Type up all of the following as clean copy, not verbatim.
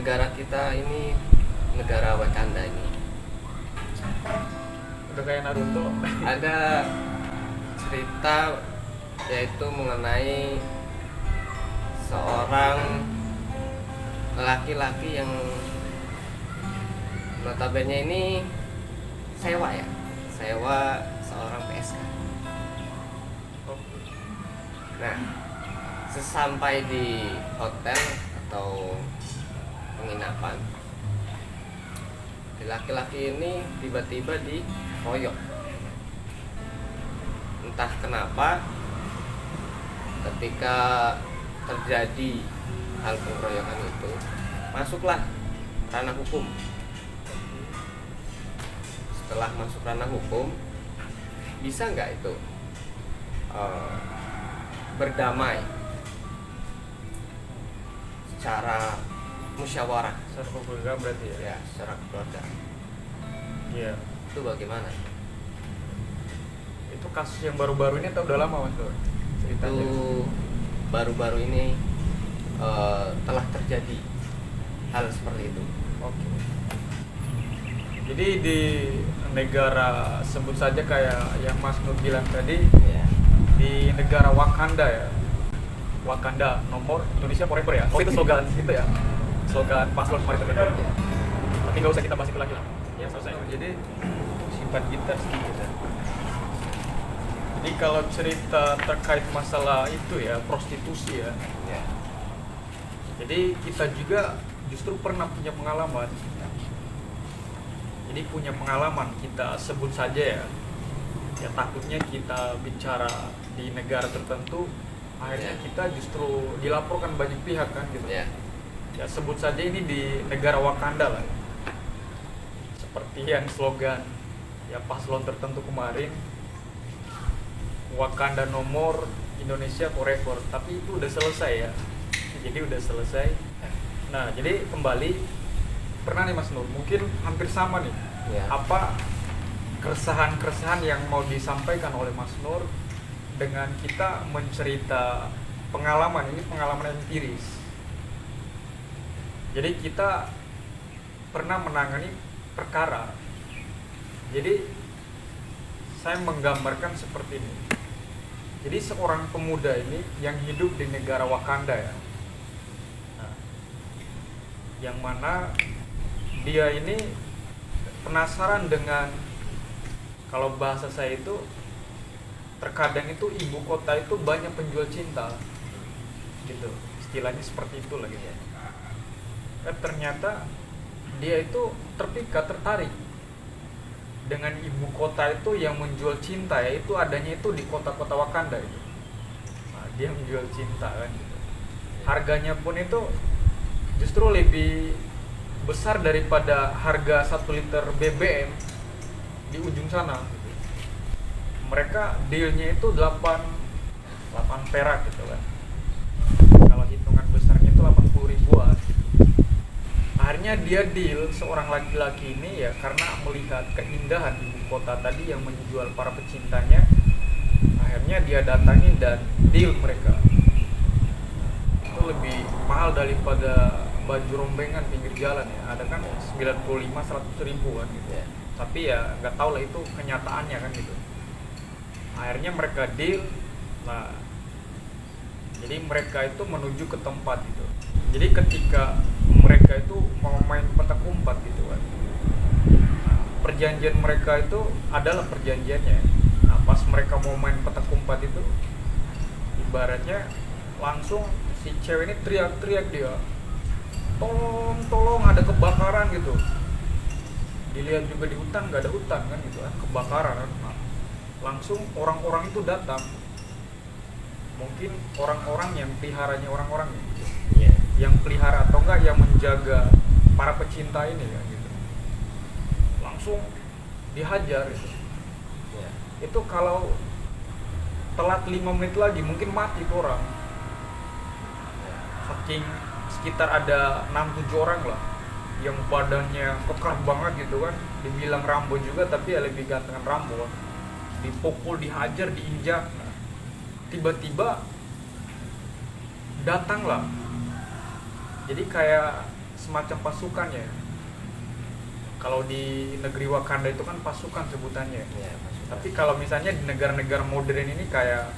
negara kita ini negara Wakanda ini Udah kayak Naruto. ada cerita yaitu mengenai seorang laki-laki yang notabene ini sewa seorang PSK. Nah, sesampai di hotel atau penginapan, laki-laki ini tiba-tiba dikoyok. Entah kenapa ketika terjadi hal pengeroyokan itu, masuklah ranah hukum. Setelah masuk ranah hukum, bisa nggak itu berdamai secara musyawarah? Secara keluarga berarti ya? Ya, secara keluarga. Iya. Itu bagaimana? Itu kasus yang baru-baru ini atau udah lama Mas Nur? Ceritanya? Itu baru-baru ini telah terjadi hal seperti itu. Oke. Jadi di negara sebut saja kayak yang Mas Nur bilang tadi, Ya. di negara Wakanda ya, Wakanda nomor Indonesia forever ya. Oh itu slogan itu ya, slogan paslon kemarin itu. Tapi nggak usah kita bahas itu lagi lah. Ya selesai. Jadi sifat kita sedikit ya. Jadi kalau cerita terkait masalah itu ya, prostitusi ya. Ya. Jadi kita juga justru pernah punya pengalaman. Jadi punya pengalaman, kita sebut saja ya. Ya takutnya kita bicara di negara tertentu, akhirnya kita justru dilaporkan banyak pihak kan gitu. Ya. Ya sebut saja ini di negara Wakanda lah. Seperti yang slogan ya paslon tertentu kemarin, Wakanda nomor Indonesia forever. Tapi itu udah selesai ya. Jadi udah selesai. Nah, jadi kembali pernah nih Mas Nur, mungkin hampir sama nih. Ya. Apa keresahan-keresahan yang mau disampaikan oleh Mas Nur dengan kita mencerita pengalaman ini, pengalaman empiris. Jadi kita pernah menangani perkara. Jadi saya menggambarkan seperti ini. Jadi seorang pemuda ini yang hidup di negara Wakanda ya. Nah, yang mana dia ini penasaran dengan, kalau bahasa saya itu, terkadang itu ibu kota itu banyak penjual cinta gitu, istilahnya seperti itu lagi ya. Ternyata dia itu tertarik dengan ibu kota itu yang menjual cinta, yaitu adanya itu di kota-kota Wakanda itu. Nah, dia menjual cinta kan gitu. Harganya pun itu justru lebih besar daripada harga 1 liter BBM di ujung sana gitu. Mereka dealnya itu 8 perak gitu kan. Kalau hitungan besarnya itu 80 ribuan gitu. Akhirnya dia deal seorang laki-laki ini ya karena melihat keindahan ibu kota tadi yang menjual para pecintanya. Akhirnya dia datangin dan deal mereka. Itu lebih mahal daripada baju rombengan pinggir jalan ya. Ada kan 95-100 ribu kan gitu. Ya. Tapi ya nggak tahu lah itu kenyataannya kan gitu. Akhirnya mereka deal. Nah, jadi mereka itu menuju ke tempat itu. Jadi ketika mereka itu mau main petak umpet gitu kan. Nah, perjanjian mereka itu adalah perjanjiannya. Nah, pas mereka mau main petak umpet itu, ibaratnya langsung si cewek ini teriak-teriak dia, tolong ada kebakaran gitu. Dilihat juga di hutan, nggak ada hutan kan gitu kan, kebakaran kan. Nah, langsung orang-orang itu datang, mungkin orang-orang yang peliharanya orang-orang gitu, yang pelihara atau enggak yang menjaga para pecinta ini kan gitu, langsung dihajar gitu. Ya. Itu kalau telat 5 menit lagi mungkin mati tuh orang. Saking sekitar ada 6-7 orang lah yang badannya kekar banget gitu kan, dibilang Rambo juga tapi ya lebih gantengan Rambo kan. Dipukul, dihajar, diinjak. Nah, tiba-tiba datanglah, jadi kayak semacam pasukannya. Kalau di negeri Wakanda itu kan pasukan sebutannya. Ya, pasukan. Tapi kalau misalnya di negara-negara modern ini kayak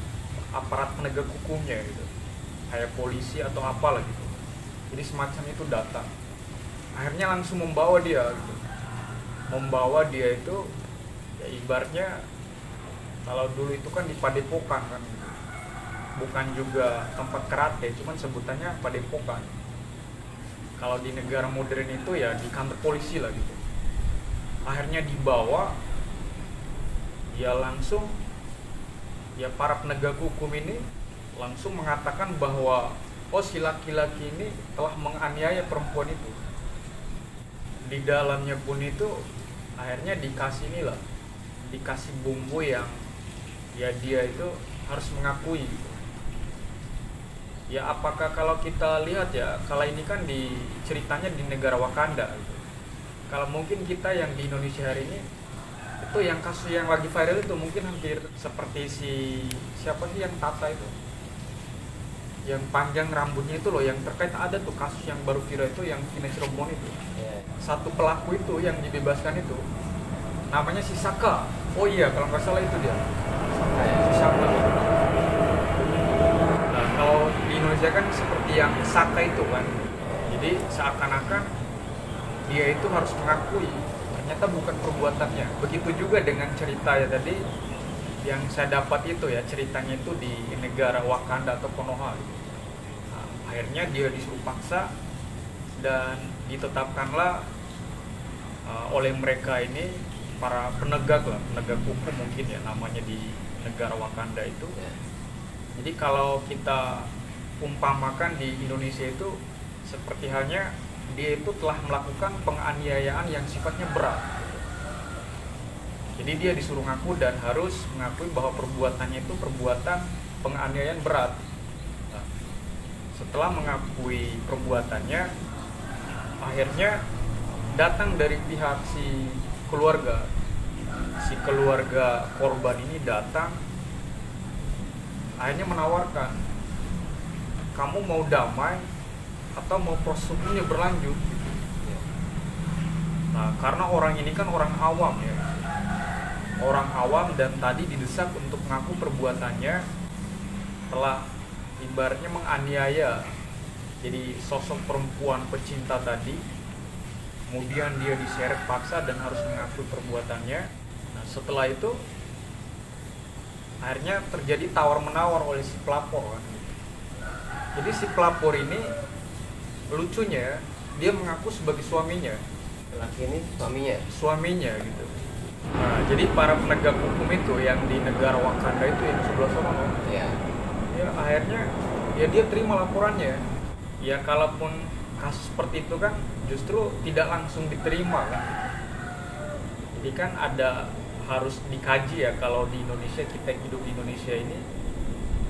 aparat penegak hukumnya gitu, kayak polisi atau apalah gitu. Jadi semacam itu datang, akhirnya langsung membawa dia gitu. Membawa dia itu ya ibaratnya kalau dulu itu kan di padepokan kan gitu. Bukan juga tempat karate, cuman sebutannya padepokan. Kalau di negara modern itu ya di kantor polisi lah gitu. Akhirnya dibawa, dia langsung, ya para penegak hukum ini langsung mengatakan bahwa oh si laki-laki ini telah menganiaya perempuan itu. Di dalamnya pun itu akhirnya dikasih inilah, dikasih bumbu yang ya dia itu harus mengakui gitu. Ya apakah kalau kita lihat ya, kalau ini kan di ceritanya di negara Wakanda gitu. Kalau mungkin kita yang di Indonesia hari ini itu yang kasus yang lagi viral itu mungkin hampir seperti siapa sih yang Tata itu, yang panjang rambutnya itu loh, yang terkait ada tuh kasus yang baru viral itu yang Vina Cirebon itu. Satu pelaku itu yang dibebaskan itu namanya si Saka. Oh iya kalau nggak salah itu dia si Saka. Nah kalau di Indonesia kan seperti yang Saka itu kan, jadi seakan-akan dia itu harus mengakui ternyata bukan perbuatannya. Begitu juga dengan cerita ya tadi yang saya dapat itu ya, ceritanya itu di negara Wakanda atau Konoha. Nah, akhirnya dia disuruh paksa dan ditetapkanlah oleh mereka ini para penegak lah, penegak hukum mungkin ya namanya di negara Wakanda itu. Jadi kalau kita umpamakan di Indonesia itu seperti halnya dia itu telah melakukan penganiayaan yang sifatnya berat. Jadi dia disuruh ngaku dan harus mengakui bahwa perbuatannya itu perbuatan penganiayaan berat. Nah, setelah mengakui perbuatannya, akhirnya datang dari pihak si keluarga korban ini datang, akhirnya menawarkan, kamu mau damai atau mau proses hukumnya berlanjut. Nah karena orang ini kan orang awam ya, orang awam dan tadi didesak untuk mengaku perbuatannya telah ibaratnya menganiaya. Jadi sosok perempuan pecinta tadi, kemudian dia diseret paksa dan harus mengakui perbuatannya. Nah setelah itu akhirnya terjadi tawar-menawar oleh si pelapor kan. Jadi si pelapor ini lucunya dia mengaku sebagai suaminya. Laki ini suaminya Gitu. Nah jadi para penegak hukum itu yang di negara Wakanda itu yang sebelah sana ya akhirnya ya dia terima laporannya. Ya kalaupun kasus seperti itu kan justru tidak langsung diterima kan. Jadi kan ada harus dikaji ya kalau di Indonesia, kita hidup di Indonesia ini.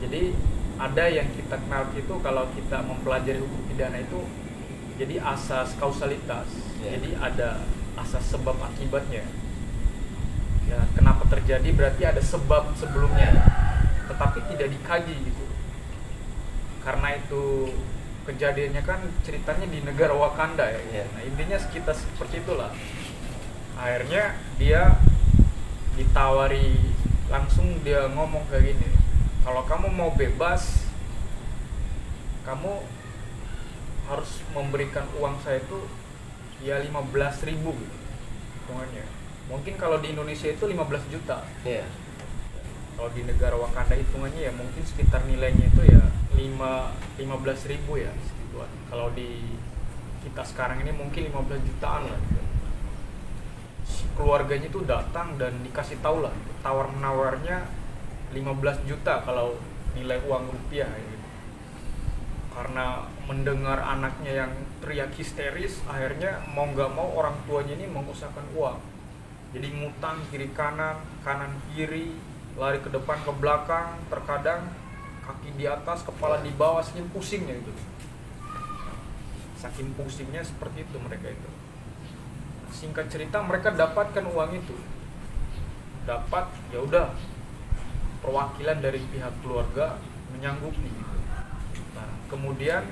Jadi ada yang kita kenal itu kalau kita mempelajari hukum pidana itu jadi asas kausalitas. Jadi ada asas sebab akibatnya. Ya, kenapa terjadi berarti ada sebab sebelumnya, tetapi tidak dikaji gitu. Karena itu kejadiannya kan ceritanya di negara Wakanda ya. Nah, intinya sekitar seperti itulah. Akhirnya dia ditawari langsung, dia ngomong kayak gini, kalau kamu mau bebas, kamu harus memberikan uang saya itu ya 15.000 gitu hitungannya. Mungkin kalau di Indonesia itu 15 juta. Kalau di negara Wakanda hitungannya ya mungkin sekitar nilainya itu ya 15.000 ya segituan. Kalau di kita sekarang ini mungkin 15 jutaan lah gitu. Keluarganya itu datang dan dikasih tahu lah, tawar menawarnya 15 juta kalau nilai uang rupiah gitu. Karena mendengar anaknya yang teriak histeris, akhirnya mau nggak mau orang tuanya ini mengusahakan uang. Jadi ngutang kiri kanan, kanan kiri, lari ke depan ke belakang, terkadang kaki di atas, kepala di bawah, saking pusingnya itu. Saking pusingnya seperti itu mereka itu. Singkat cerita mereka dapatkan uang itu. Dapat, ya udah. Perwakilan dari pihak keluarga menyanggupi gitu. Nah, kemudian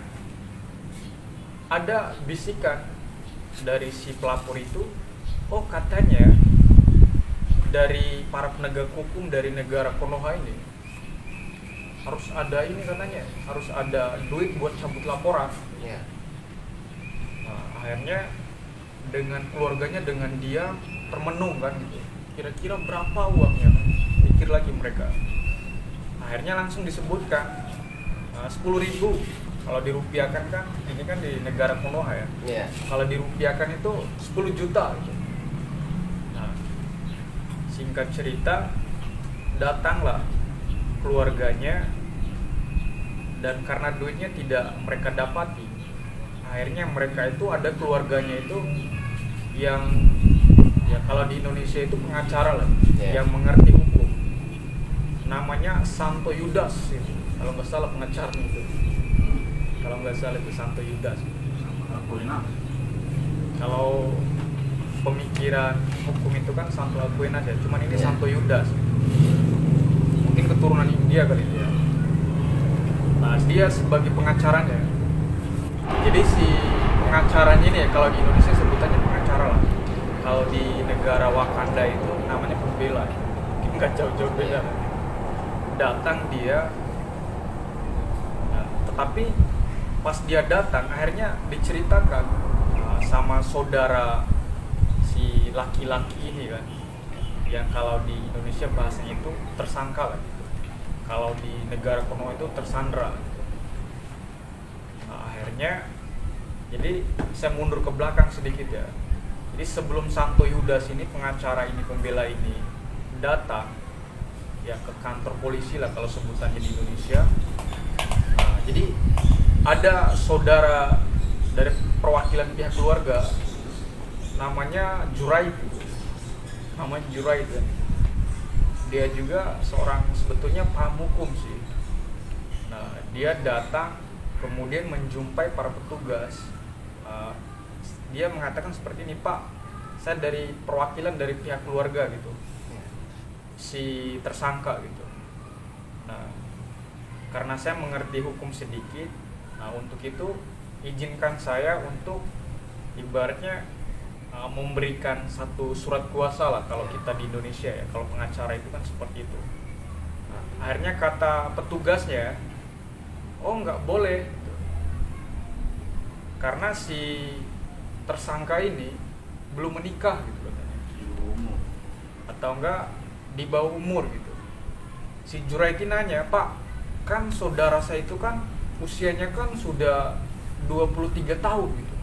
ada bisikan dari si pelapor itu, oh katanya dari para penegak hukum dari negara Konoha ini harus ada ini katanya, harus ada duit buat cabut laporan. Ya. Nah, akhirnya dengan keluarganya, dengan dia termenung kan gitu. Kira-kira berapa uangnya kan? Mikir lagi mereka. Akhirnya langsung disebutkan 10.000. Kalau dirupiahkan kan, ini kan di negara Konoha ya. Iya. Kalau dirupiahkan itu 10 juta gitu. Nah, singkat cerita, datanglah keluarganya, dan karena duitnya tidak mereka dapati, akhirnya mereka itu ada keluarganya itu yang ya kalau di Indonesia itu pengacara lah, yang mengerti hukum, namanya Santo Yudas itu, kalau nggak salah pengacaranya itu, kalau nggak salah itu Santo Yudas. Kalau pemikiran hukum itu kan Santo Aquinas ya, cuman ini Santo Yudas, mungkin keturunan India kali dia. Nah, dia sebagai pengacaranya. Jadi si pengacaranya ini ya, kalau di Indonesia sebutannya pengacara lah. Kalau di negara Wakanda itu namanya pembela. Mungkin nggak jauh-jauh beda. Datang dia, nah, tetapi pas dia datang akhirnya diceritakan sama saudara si laki-laki ini kan, yang kalau di Indonesia bahasanya itu tersangka lah gitu. Kalau di negara Konoha itu tersandra. Nah, akhirnya jadi saya mundur ke belakang sedikit ya. Jadi sebelum Santo Yudas ini, pengacara ini, pembela ini datang ya ke kantor polisi lah kalau sebutannya di Indonesia. Nah, jadi ada saudara dari perwakilan pihak keluarga namanya Jurait. Namanya Jurait ya. Dia juga seorang sebetulnya paham hukum sih. Nah, dia datang kemudian menjumpai para petugas. Dia mengatakan seperti ini, Pak, saya dari perwakilan dari pihak keluarga gitu, si tersangka gitu. Nah, karena saya mengerti hukum sedikit, nah untuk itu izinkan saya untuk ibaratnya memberikan satu surat kuasa lah kalau kita di Indonesia ya, kalau pengacara itu kan seperti itu. Nah, akhirnya kata petugasnya, oh nggak boleh, karena si tersangka ini belum menikah gitu katanya, atau enggak di bawah umur gitu. Si Juraiti nanya, Pak, kan saudara saya itu kan usianya kan sudah 23 tahun gitu.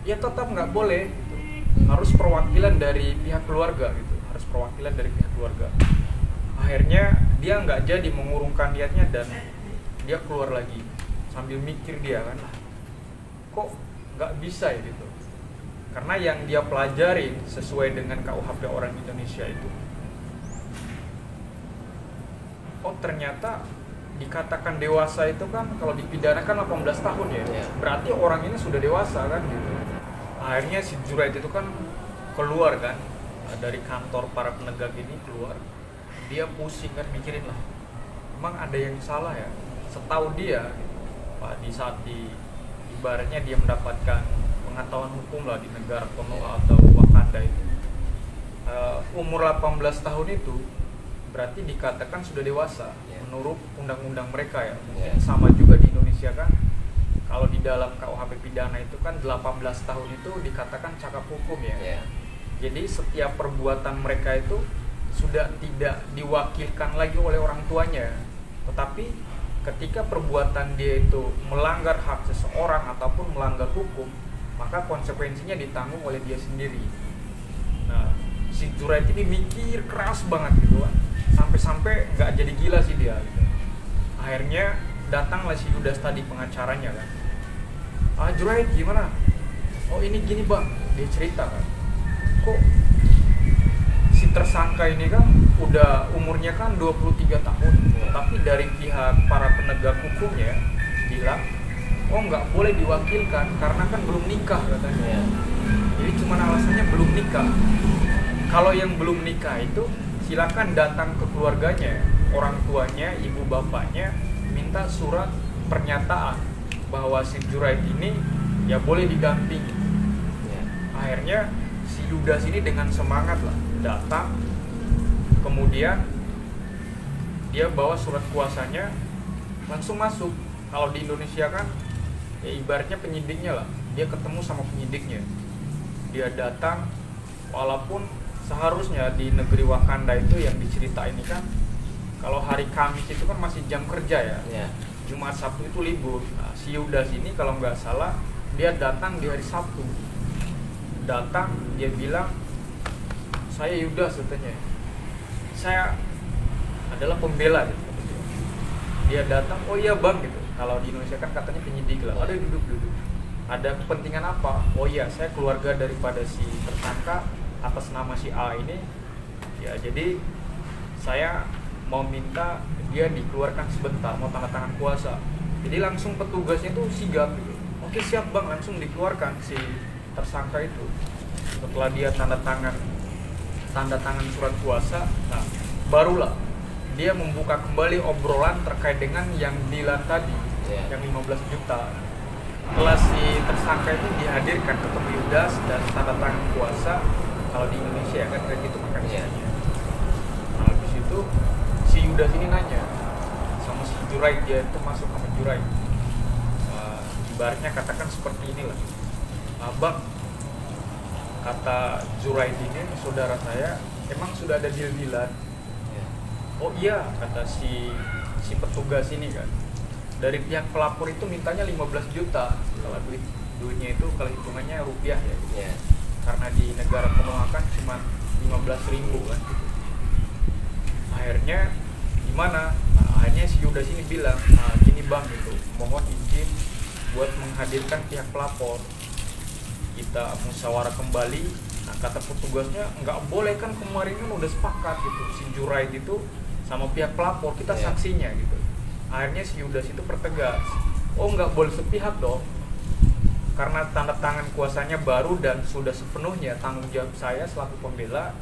Ya tetap nggak boleh gitu. Harus perwakilan dari pihak keluarga gitu, harus perwakilan dari pihak keluarga. Akhirnya dia nggak jadi mengurungkan niatnya dan dia keluar lagi sambil mikir dia kan, kok nggak bisa ya gitu. Karena yang dia pelajari sesuai dengan KUHP orang Indonesia itu, oh ternyata dikatakan dewasa itu kan kalau dipidana kan 18 tahun ya. Berarti orang ini sudah dewasa kan gitu. Akhirnya si Jurait itu kan keluar kan dari kantor para penegak ini, keluar. Dia pusing kan, mikirin lah, emang ada yang salah ya. Setahu dia Pak, di saat ibaratnya dia mendapatkan pengetahuan hukum lah di negara Konoha atau Wakanda itu, umur 18 tahun itu berarti dikatakan sudah dewasa menurut undang-undang mereka ya. Mungkin sama juga di Indonesia kan, kalau di dalam KUHP pidana itu kan 18 tahun itu dikatakan cakap hukum ya. Jadi setiap perbuatan mereka itu sudah tidak diwakilkan lagi oleh orang tuanya, tetapi ketika perbuatan dia itu melanggar hak seseorang ataupun melanggar hukum, maka konsekuensinya ditanggung oleh dia sendiri. Nah, si Jurait ini mikir keras banget gitu kan, sampai-sampai nggak jadi gila sih dia gitu. Akhirnya datanglah si Yudas tadi, pengacaranya kan. Jurait gimana? Oh ini gini bang, dia cerita kan, kok si tersangka ini kan udah umurnya kan 23 tahun, tapi dari pihak para penegak hukumnya bilang, oh nggak boleh diwakilkan karena kan belum nikah katanya. Jadi cuma alasannya belum nikah. Kalau yang belum nikah itu silakan datang ke keluarganya, orang tuanya, ibu bapaknya, minta surat pernyataan bahwa si Jurait ini ya boleh didampingi. Ya. Akhirnya si Yudas ini dengan semangat lah datang, kemudian dia bawa surat kuasanya, langsung masuk. Kalau di Indonesia kan ya ibaratnya penyidiknya lah, dia ketemu sama penyidiknya, dia datang. Walaupun seharusnya di negeri Wakanda itu yang diceritain ini kan, kalau hari Kamis itu kan masih jam kerja ya, Ya. Jumat Sabtu itu libur. Nah, si Yudas ini kalau nggak salah dia datang di hari Sabtu. Datang, dia bilang, saya Yudas katanya, saya adalah pembela gitu. Dia datang, oh iya bang gitu. Kalau di Indonesia kan katanya penyidik lah, ada duduk. Ada kepentingan apa? Oh iya, saya keluarga daripada si tersangka atas nama si A ini. Ya jadi saya mau minta dia dikeluarkan sebentar, mau tanda tangan kuasa. Jadi langsung petugasnya tuh sigap gitu. Oke siap bang, langsung dikeluarkan si tersangka itu. Setelah dia tanda tangan surat kuasa, nah barulah dia membuka kembali obrolan terkait dengan yang Dilan tadi, yang 15 juta. Setelah si tersangka itu dihadirkan ketemu Yudas dan tanda tangan kuasa, kalau di Indonesia kan kayak gitu makanya. Nah habis itu si Yudas ini nanya sama si Jurai, dia itu masuk sama Jurai. Ibaratnya katakan seperti inilah, bang, kata Jurai ini saudara saya, emang sudah ada deal-dealan? Oh iya, kata si petugas ini kan, dari pihak pelapor itu mintanya 15 juta. Kalau duitnya itu kalau hitungannya rupiah ya gitu. Karena di negara Konoha kan cuma 15.000 kan gitu. Akhirnya gimana? Nah, akhirnya si Yudas ini bilang, gini bang gitu, mohon izin buat menghadirkan pihak pelapor, kita musyawarah kembali. Nah kata petugasnya, nggak boleh kan, kemarin kan udah sepakat gitu, si Jurai itu sama pihak pelapor, kita saksinya gitu. Akhirnya si Yudas itu pertegas, oh nggak boleh sepihak dong, karena tanda tangan kuasanya baru dan sudah sepenuhnya tanggung jawab saya selaku pembela.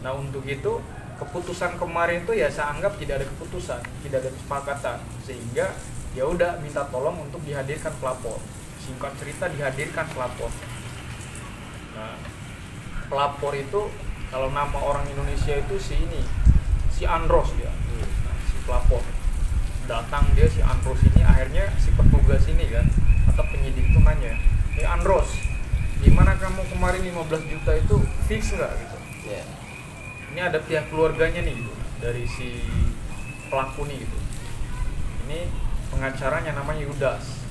Nah untuk itu keputusan kemarin itu ya saya anggap tidak ada keputusan, tidak ada kesepakatan, sehingga ya udah minta tolong untuk dihadirkan pelapor. Singkat cerita dihadirkan pelapor. Nah pelapor itu kalau nama orang Indonesia itu si Andros dia. Nah, si pelapor datang, dia si Andros ini, akhirnya si petugas ini kan atau penyidik itu nanya, Andros, gimana kamu kemarin 15 juta itu fix nggak gitu? Ini ada pihak keluarganya nih gitu, dari si pelaku nih gitu. Ini pengacaranya namanya Yudas.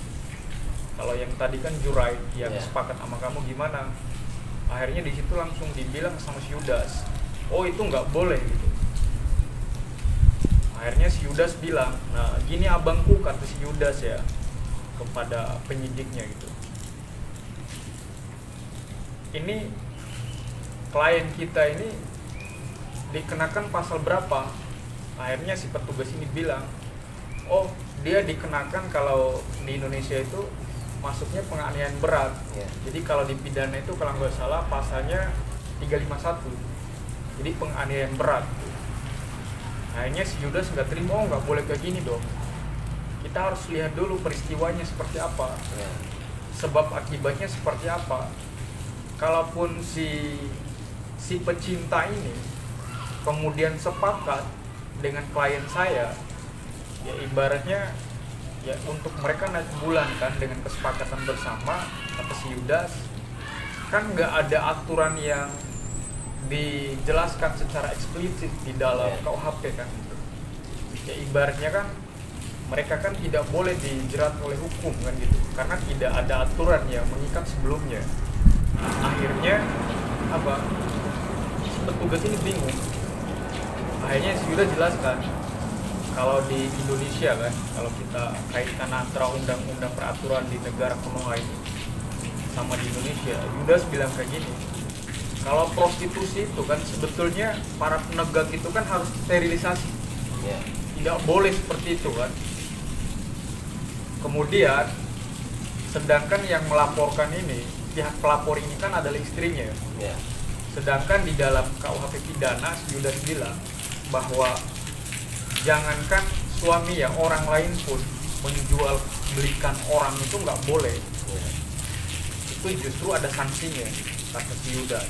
Kalau yang tadi kan Jurai yang sepakat sama kamu, gimana? Akhirnya di situ langsung dibilang sama si Yudas, oh itu nggak boleh gitu. Akhirnya si Yudas bilang, nah gini abangku, kata si Yudas ya kepada penyidiknya gitu, ini klien kita ini dikenakan pasal berapa? Akhirnya si petugas ini bilang, oh dia dikenakan kalau di Indonesia itu masuknya penganiayaan berat. Jadi kalau di pidana itu kalau nggak salah pasalnya 351, jadi penganiayaan berat. Akhirnya si Yudas nggak terima, oh nggak boleh kayak gini dong, kita harus lihat dulu peristiwanya seperti apa, sebab akibatnya seperti apa. Kalaupun si pecinta ini kemudian sepakat dengan klien saya, ya ibaratnya ya untuk mereka naik bulan kan dengan kesepakatan bersama, kata si Yudas, kan nggak ada aturan yang dijelaskan secara eksplisit di dalam KUHP kan gitu. Ya ibaratnya kan mereka kan tidak boleh dijerat oleh hukum kan gitu, karena tidak ada aturan yang mengikat sebelumnya. Akhirnya apa, petugas ini bingung. Akhirnya sudah jelaskan, kalau di Indonesia kan, kalau kita kaitkan antara undang-undang peraturan di negara Konoha ini sama di Indonesia, Yudas bilang kayak gini, kalau prostitusi itu kan sebetulnya para penegak itu kan harus sterilisasi, tidak boleh seperti itu kan. Kemudian sedangkan yang melaporkan ini, pihak pelapor ini kan adalah istrinya. Sedangkan di dalam KUHP pidana Yudas bilang bahwa jangankan suami ya, orang lain pun menjual belikan orang itu nggak boleh. itu justru ada sanksinya, kata si Yudas.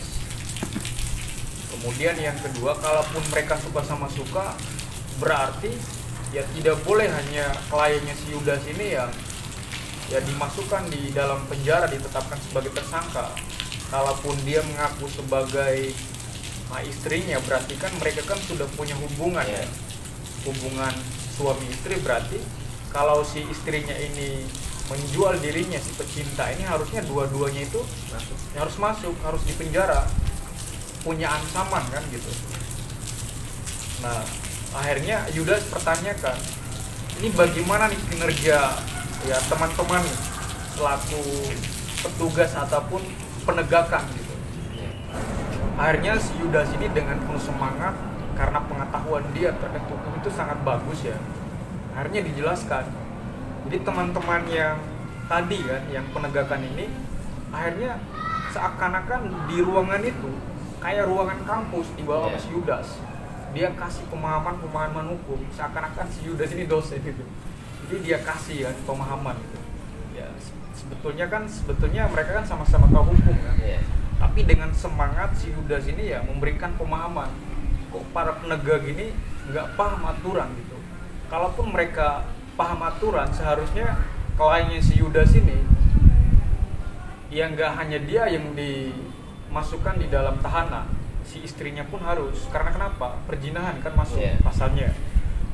Kemudian yang kedua, kalaupun mereka suka sama suka, berarti ya tidak boleh hanya kliennya si Yudas ini yang ya dimasukkan di dalam penjara, ditetapkan sebagai tersangka. Kalaupun dia mengaku sebagai istrinya, berarti kan mereka kan sudah punya hubungan ya, hubungan suami istri. Berarti kalau si istrinya ini menjual dirinya, si pecinta ini, harusnya dua-duanya itu harus dipenjara, punya ancaman kan gitu. Nah akhirnya Yudas pertanyakan, ini bagaimana nih kinerja ya teman-teman selaku petugas ataupun penegakan gitu. Akhirnya si Yudas ini dengan penuh semangat, karena pengetahuan dia terkait hukum itu sangat bagus ya, akhirnya dijelaskan. Jadi teman-teman yang tadi kan, yang penegakan ini, akhirnya seakan-akan di ruangan itu kayak ruangan kampus di bawah si Yudas. Dia kasih pemahaman hukum, seakan-akan si Yudas ini dosen gitu. Jadi dia kasih kan pemahaman gitu. Ya sebetulnya mereka kan sama-sama tahu hukum kan. Tapi dengan semangat si Yudas ini ya memberikan pemahaman. Kok para penegak ini nggak paham aturan gitu. Kalaupun mereka paham aturan, seharusnya kliennya si Yudas ini ya nggak hanya dia yang dimasukkan di dalam tahanan, si istrinya pun harus. Karena kenapa? Perzinahan kan masuk pasalnya.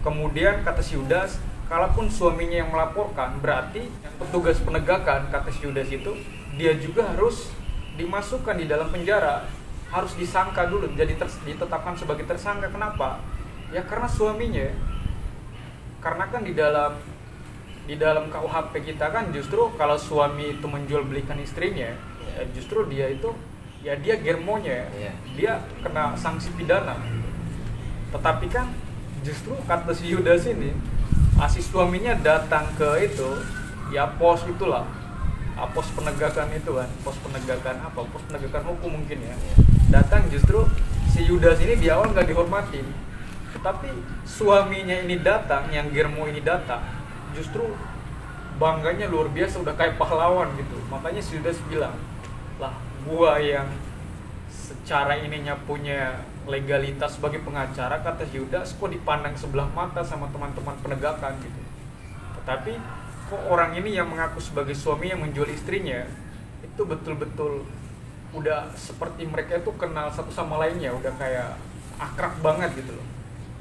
Kemudian kata si Yudas, kalaupun suaminya yang melaporkan, berarti petugas penegakan, kata si Yudas itu, dia juga harus dimasukkan di dalam penjara, harus disangka dulu, jadi ditetapkan sebagai tersangka. Kenapa? Ya karena suaminya. Karena kan di dalam KUHP kita kan justru kalau suami itu menjual belikan istrinya, ya justru dia itu ya dia germonya, dia kena sanksi pidana. Tetapi kan justru kata si Yudas ini, si suaminya datang ke itu ya pos itulah, pos penegakan itu kan, pos penegakan hukum mungkin ya. Datang, justru si Yudas ini di awal nggak dihormatin. Tetapi suaminya ini datang, yang germo ini datang, justru bangganya luar biasa, udah kayak pahlawan gitu. Makanya si Yudas bilang, lah gua yang secara ininya punya legalitas sebagai pengacara, kata si Yudas, kok dipandang sebelah mata sama teman-teman penegakan gitu. Tetapi kok orang ini yang mengaku sebagai suami yang menjual istrinya, itu betul-betul udah seperti mereka itu kenal satu sama lainnya, udah kayak akrab banget gitu loh.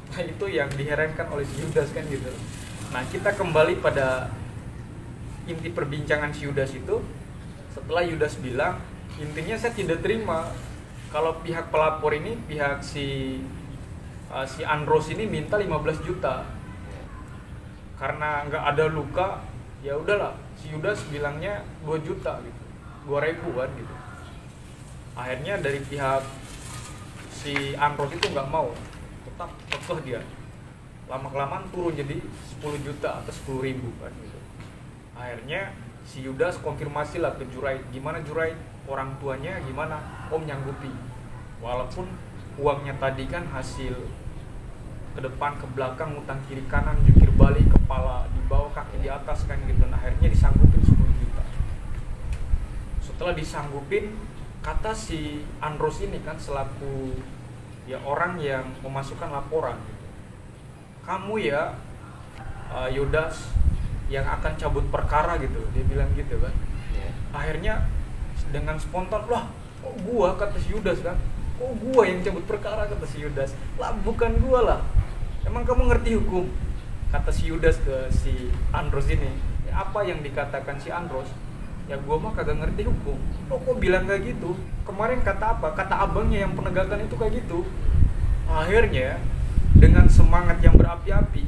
Nah itu yang diherankan oleh si Yudas kan gitu. Nah kita kembali pada inti perbincangan si Yudas itu. Setelah Yudas bilang, intinya saya tidak terima kalau pihak pelapor ini, pihak si Andros ini minta 15 juta karena nggak ada luka. Ya udahlah, si Yudas bilangnya 2 juta gitu, 2.000 kan gitu. Akhirnya dari pihak si Andros itu nggak mau, tetap kekeh dia. Lama-kelamaan turun jadi 10 juta atau 10.000 kan gitu. Akhirnya si Yudas konfirmasi lah ke Jurait, gimana Jurait, orang tuanya gimana, om nyanggupi. Walaupun uangnya tadi kan hasil ke depan ke belakang, utang kiri kanan, jungkir balik, kepala di bawah kaki di atas kan gitu. Nah, akhirnya disanggupin 10 juta. Setelah disanggupin, kata si Andros ini kan selaku ya orang yang memasukkan laporan, kamu ya Yudas yang akan cabut perkara gitu, dia bilang gitu kan. Akhirnya dengan spontan, lah kok gua, kata si Yudas kan, kok gua yang cabut perkara, kata si Yudas. Lah bukan gua lah, emang kamu ngerti hukum, kata si Yudas ke si Andros ini. Ya, apa yang dikatakan si Andros, ya gua mah kagak ngerti hukum. Kok bilang kayak gitu, kemarin kata apa, kata abangnya yang penegakan itu kayak gitu. Akhirnya dengan semangat yang berapi-api,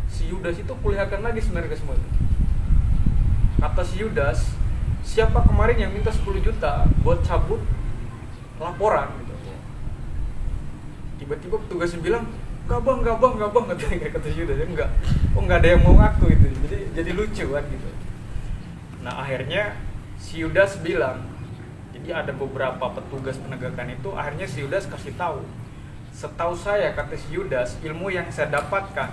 si Yudas itu kuliahkan lagi sebenarnya ke semua. Kata si Yudas, siapa kemarin yang minta 10 juta buat cabut laporan gitu. Tiba-tiba petugasnya bilang, gak bang, kata si Yudas, enggak. Oh nggak ada yang mau ngaku gitu. Jadi lucu kan gitu. Nah akhirnya si Yudas bilang, jadi ada beberapa petugas penegakan itu, akhirnya si Yudas kasih tahu, setahu saya, kata si Yudas, ilmu yang saya dapatkan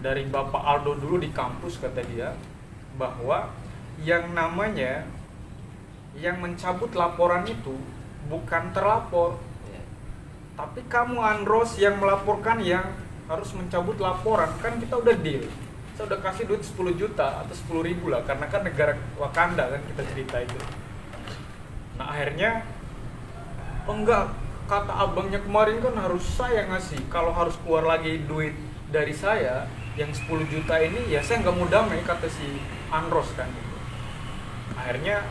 dari Bapak Aldo dulu di kampus, kata dia, bahwa yang namanya yang mencabut laporan itu bukan terlapor, Ya. tapi kamu Andros yang melaporkan yang harus mencabut laporan. Kan kita udah deal, saya udah kasih duit 10 juta atau 10.000 lah, karena kan negara Wakanda kan kita cerita itu. Nah akhirnya enggak, kata abangnya kemarin kan harus saya ngasih, kalau harus keluar lagi duit dari saya yang 10 juta ini ya saya nggak mau damai, kata si Andros kan gitu. Akhirnya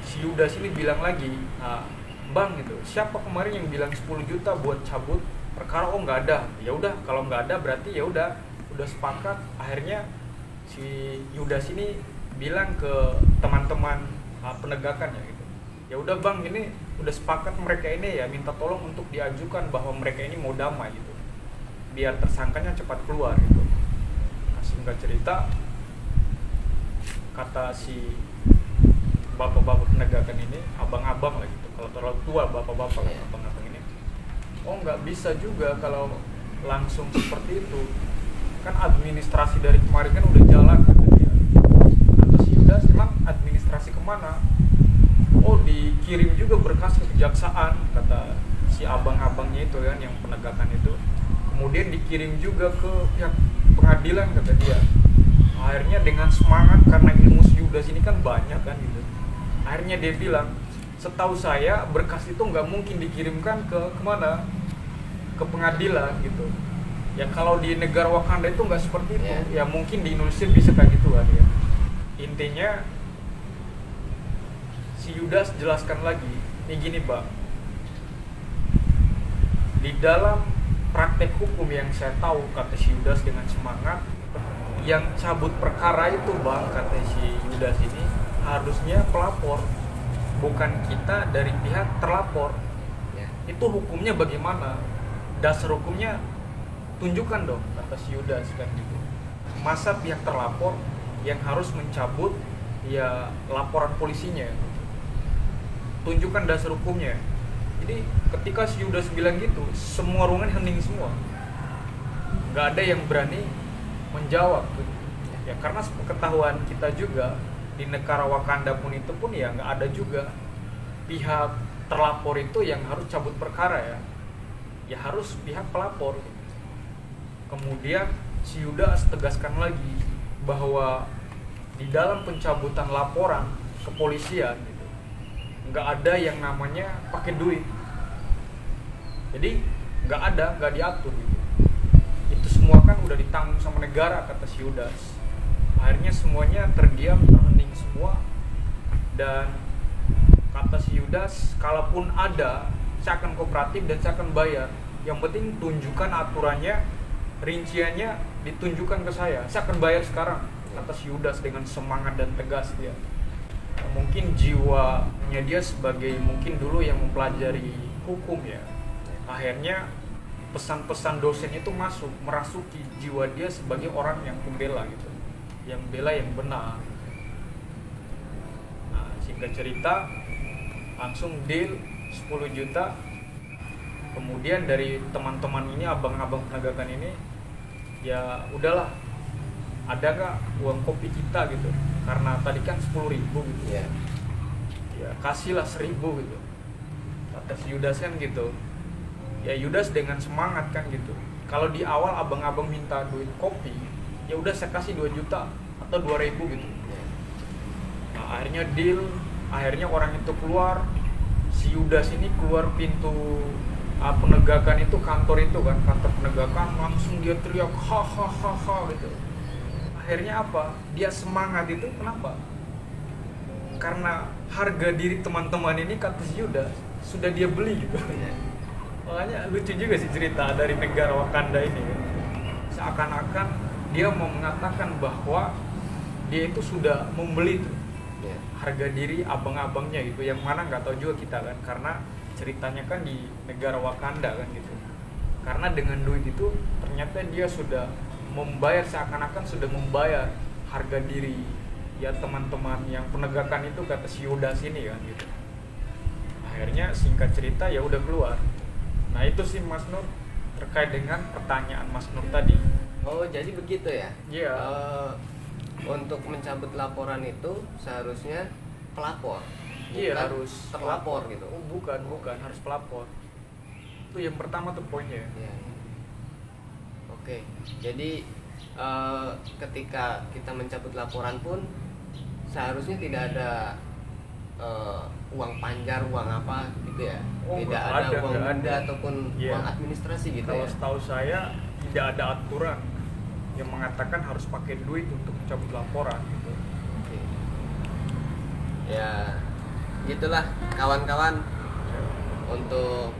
si Yudas ini bilang lagi, nah, bang gitu, siapa kemarin yang bilang 10 juta buat cabut perkara? Oh nggak ada. Ya udah, kalau nggak ada berarti ya udah sepakat. Akhirnya si Yudas ini bilang ke teman-teman penegakannya gitu, ya udah bang, ini udah sepakat mereka ini ya minta tolong untuk diajukan bahwa mereka ini mau damai gitu, biar tersangkanya cepat keluar gitu. Nah, singkat cerita, kata si bapak-bapak penegakan ini, abang-abang lah gitu, kalau terlalu tua bapak-bapak lah, abang-abang ini, oh nggak bisa juga kalau langsung seperti itu, kan administrasi dari kemarin kan udah jalan, kata dia. Atau si Yudas emang administrasi kemana? Oh dikirim juga berkas ke kejaksaan, kata si abang-abangnya itu kan yang penegakan itu, kemudian dikirim juga ke pihak pengadilan, kata dia. Akhirnya dengan semangat, karena ilmu si Yudas ini kan banyak kan gitu, akhirnya dia bilang, setahu saya berkas itu nggak mungkin dikirimkan ke kemana, ke pengadilan gitu. Ya kalau di negara Wakanda itu nggak seperti itu. Ya mungkin di Indonesia bisa kayak gitu kan ya. Intinya si Yudas jelaskan lagi, ini gini bang, di dalam praktek hukum yang saya tahu, kata si Yudas dengan semangat, yang cabut perkara itu bang, kata si Yudas ini, harusnya pelapor, bukan kita dari pihak terlapor. Ya. Itu hukumnya bagaimana? Dasar hukumnya tunjukkan dong, kata si Yudas kan gitu. Masa pihak terlapor yang harus mencabut ya laporan polisinya? Tunjukkan dasar hukumnya. Jadi ketika si Yudas bilang gitu, semua ruangan hening semua, nggak ada yang berani menjawab gitu. Ya karena ketahuan kita juga di negara Wakanda pun itu pun ya nggak ada juga pihak terlapor itu yang harus cabut perkara ya harus pihak pelapor gitu. Kemudian si Yudas tegaskan lagi bahwa di dalam pencabutan laporan kepolisian gitu, nggak ada yang namanya pakai duit, jadi nggak diatur gitu. Itu semua kan udah ditanggung sama negara, kata si Yudas. Akhirnya semuanya terdiam, terhening semua. Dan kata si Yudas, kalaupun ada, saya akan kooperatif dan saya akan bayar. Yang penting tunjukkan aturannya, rinciannya ditunjukkan ke saya akan bayar sekarang, kata si Yudas dengan semangat dan tegas dia. Mungkin jiwanya dia sebagai mungkin dulu yang mempelajari hukum ya, akhirnya pesan-pesan dosen itu merasuki jiwa dia sebagai orang yang pembela gitu, yang bela yang benar. Nah, singkat cerita langsung deal 10 juta. Kemudian dari teman-teman ini, abang-abang penegakan ini, ya udahlah, ada nggak uang kopi kita gitu, karena tadi kan 10.000 gitu ya, kasihlah 1.000 gitu, kata si Yudas kan gitu. Ya Yudas dengan semangat kan gitu, kalau di awal abang-abang minta duit kopi, ya udah saya kasih 2 juta atau 2.000 gitu. Nah, akhirnya deal, akhirnya orang itu keluar, si Yudas ini keluar pintu penegakan itu, kantor itu kan, kantor penegakan, langsung dia teriak ha gitu. Akhirnya apa? Dia semangat itu kenapa? Karena harga diri teman-teman ini, kata si Yudas, sudah dia beli gitu. Makanya lucu juga sih cerita dari negara Wakanda ini. Seakan-akan dia mau mengatakan bahwa dia itu sudah membeli tuh harga diri abang-abangnya gitu, yang mana nggak tahu juga kita kan, karena ceritanya kan di negara Wakanda kan gitu. Karena dengan duit itu ternyata dia sudah membayar, seakan-akan sudah membayar harga diri ya teman-teman yang penegakan itu, kata si Yudas ini kan gitu. Akhirnya singkat cerita ya udah keluar. Nah itu sih Mas Nur terkait dengan pertanyaan Mas Nur tadi. Oh jadi begitu ya? Iya. Untuk mencabut laporan itu seharusnya pelapor. Iya, bukan harus terlapor gitu. Oh, bukan harus pelapor. Itu yang pertama tuh poinnya. Ya. Oke, jadi ketika kita mencabut laporan pun seharusnya tidak ada uang panjar, uang apa gitu ya. Oh, Tidak nggak ada ada, uang nggak denda ada. ataupun Iya. uang administrasi gitu Kalau ya. setahu saya tidak ada aturan yang mengatakan harus pakai duit untuk mencabut laporan gitu. Oke. Ya, gitulah kawan-kawan untuk